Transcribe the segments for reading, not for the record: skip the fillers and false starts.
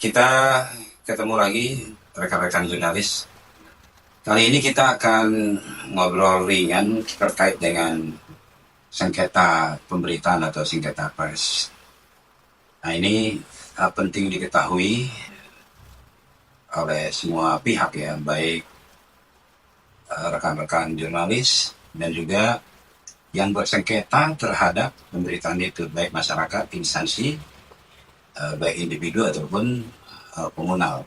kita ketemu lagi rekan-rekan jurnalis. Kali ini kita akan ngobrol ringan terkait dengan sengketa pemberitaan atau sengketa pers. Nah, ini penting diketahui oleh semua pihak ya, baik rekan-rekan jurnalis dan juga yang bersengketa terhadap pemberitaan itu, baik masyarakat, instansi, baik individu ataupun komunal.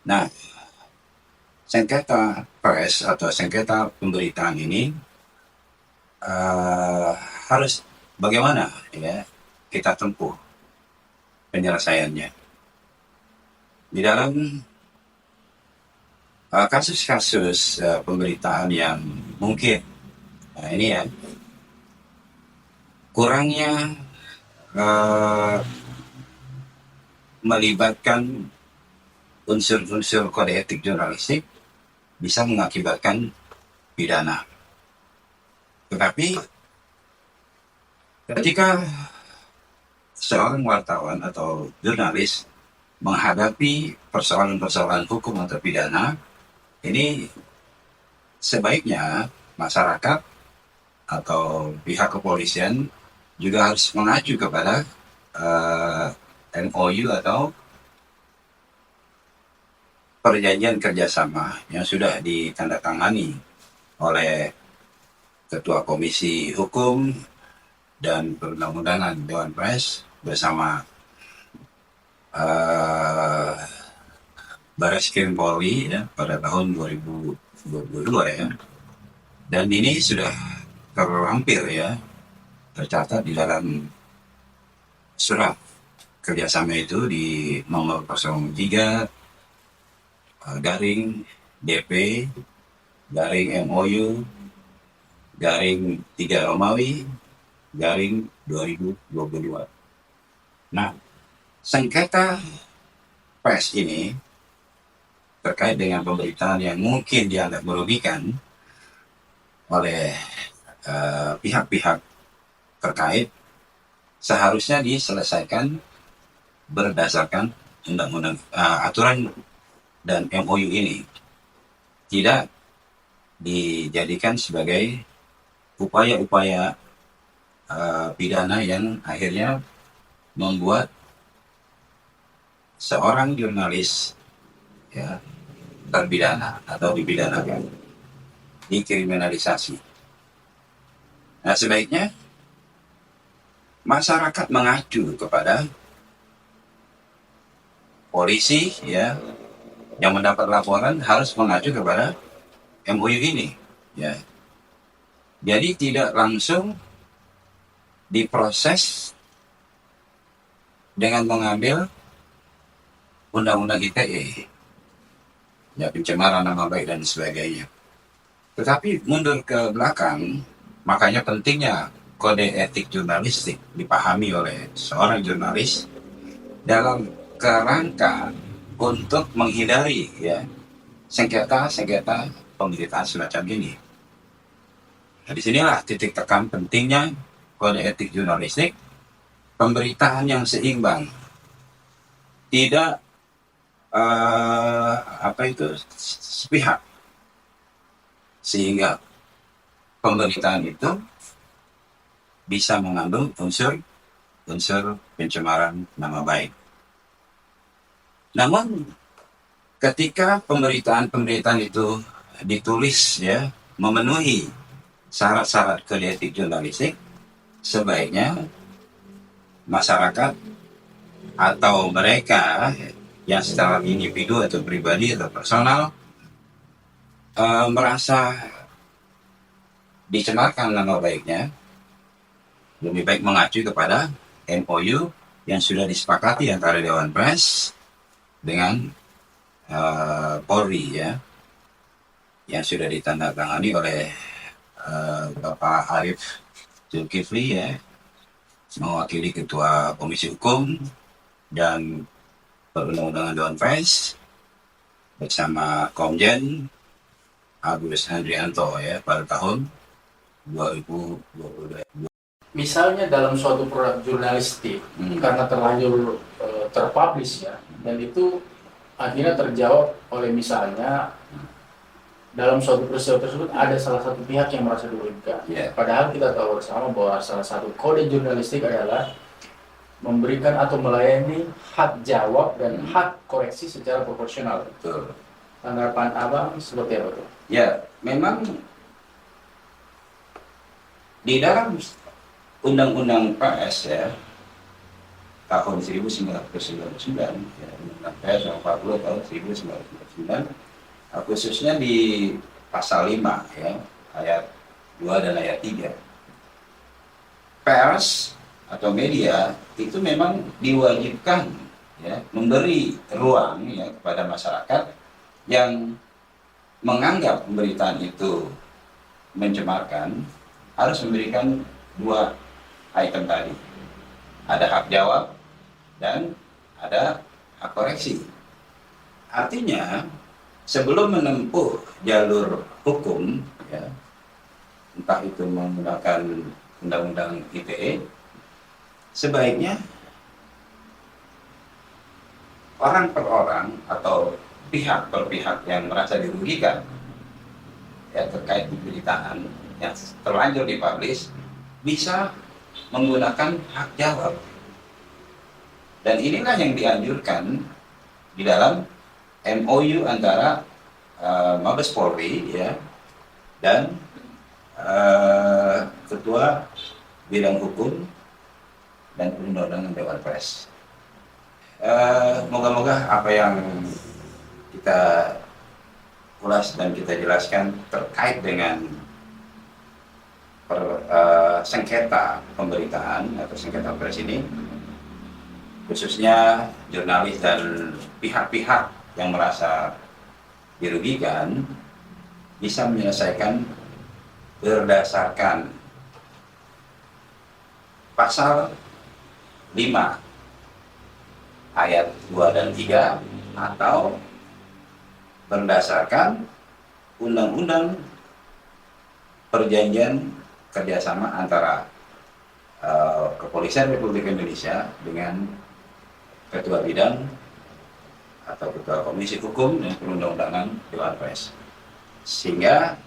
Nah, sengketa pers atau sengketa pemberitaan ini harus bagaimana ya kita tempuh penyelesaiannya. Di dalam kasus-kasus pemberitaan yang mungkin ini ya kurangnya melibatkan unsur-unsur kode etik jurnalistik bisa mengakibatkan pidana. Tetapi ketika seorang wartawan atau jurnalis menghadapi persoalan-persoalan hukum atau pidana, ini sebaiknya masyarakat atau pihak kepolisian juga harus mengacu kepada MOU atau perjanjian kerjasama yang sudah ditandatangani oleh Ketua Komisi Hukum dan Perundang-undangan Dewan Pers bersama Barreskrim Polri ya, pada tahun 2022 ya. Dan ini sudah terlampir ya, tercatat di dalam surat kerjasama itu di nomor 03 garing DP garing MOU garing 3 Romawi garing 2022. Nah, sengketa pers ini terkait dengan pemberitaan yang mungkin dianggap merugikan oleh pihak-pihak terkait seharusnya diselesaikan berdasarkan undang-undang aturan dan MOU ini, tidak dijadikan sebagai upaya-upaya pidana yang akhirnya membuat seorang jurnalis ya terpidana atau dipidanakan, dikriminalisasi. Nah, sebaiknya masyarakat mengacu kepada polisi ya yang mendapat laporan harus mengacu kepada MOU ini ya. Jadi tidak langsung diproses dengan mengambil undang-undang ITE ya, pencemaran nama baik dan sebagainya. Tetapi mundur ke belakang, makanya pentingnya kode etik jurnalistik dipahami oleh seorang jurnalis dalam kerangka untuk menghindari ya sengketa pemberitaan semacam ini. Nah, disinilah titik tekan pentingnya kode etik jurnalistik, pemberitaan yang seimbang, tidak sepihak, sehingga pemberitaan itu bisa mengandung unsur pencemaran nama baik. Namun ketika pemberitaan itu ditulis ya memenuhi syarat-syarat kode etik jurnalistik, sebaiknya masyarakat atau mereka yang secara individu atau pribadi atau personal merasa dicemarkan nama baiknya, lebih baik mengacu kepada MOU yang sudah disepakati antara Dewan Pers dengan Polri ya, yang sudah ditandatangani oleh Bapak Arief Zulkifli ya, mewakili Ketua Komisi Hukum dan Perundang-undangan Dewan Pers bersama Komjen Agus Handrianto ya pada tahun 2022. Misalnya dalam suatu produk jurnalistik karena terlanjur terpublish ya, dan itu akhirnya terjawab oleh misalnya dalam suatu peristiwa tersebut ada salah satu pihak yang merasa dirugikan. Yeah. Padahal kita tahu bersama bahwa salah satu kode jurnalistik adalah memberikan atau melayani hak jawab dan hak koreksi secara proporsional. Betul. Tanggapan Abang seperti apa tuh? Ya, memang di dalam Undang-Undang PS ya tahun 1999, ya, Undang-Undang PS nomor 40 tahun 1999, khususnya di pasal 5 ya, ayat 2 dan ayat 3. Pers atau media itu memang diwajibkan ya memberi ruang ya kepada masyarakat yang menganggap pemberitaan itu mencemarkan, harus memberikan dua item tadi. Ada hak jawab dan ada hak koreksi. Artinya sebelum menempuh jalur hukum ya, entah itu menggunakan undang-undang ITE, sebaiknya orang per orang atau pihak per pihak yang merasa dirugikan ya terkait pemberitaan yang terlanjur dipublish bisa menggunakan hak jawab. Dan inilah yang dianjurkan di dalam MOU antara Mabes Polri ya dan Ketua Bidang Hukum dan Perundang-undangan Dewan Pers. Moga-moga apa yang kita ulas dan kita jelaskan terkait dengan sengketa pemberitaan atau sengketa pers ini, khususnya jurnalis dan pihak-pihak yang merasa dirugikan, bisa menyelesaikan berdasarkan pasal 5 ayat 2 dan 3 atau berdasarkan Undang-Undang Perjanjian Kerjasama antara Kepolisian Republik Indonesia dengan Ketua Bidang atau Ketua Komisi Hukum dan Perundang-undangan Dewan Pers, sehingga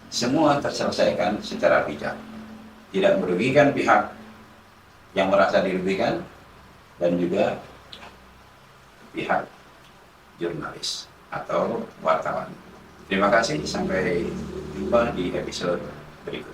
semua terselesaikan secara bijak, tidak merugikan pihak yang merasa dirugikan dan juga pihak jurnalis atau wartawan. Terima kasih, sampai jumpa di episode berikutnya.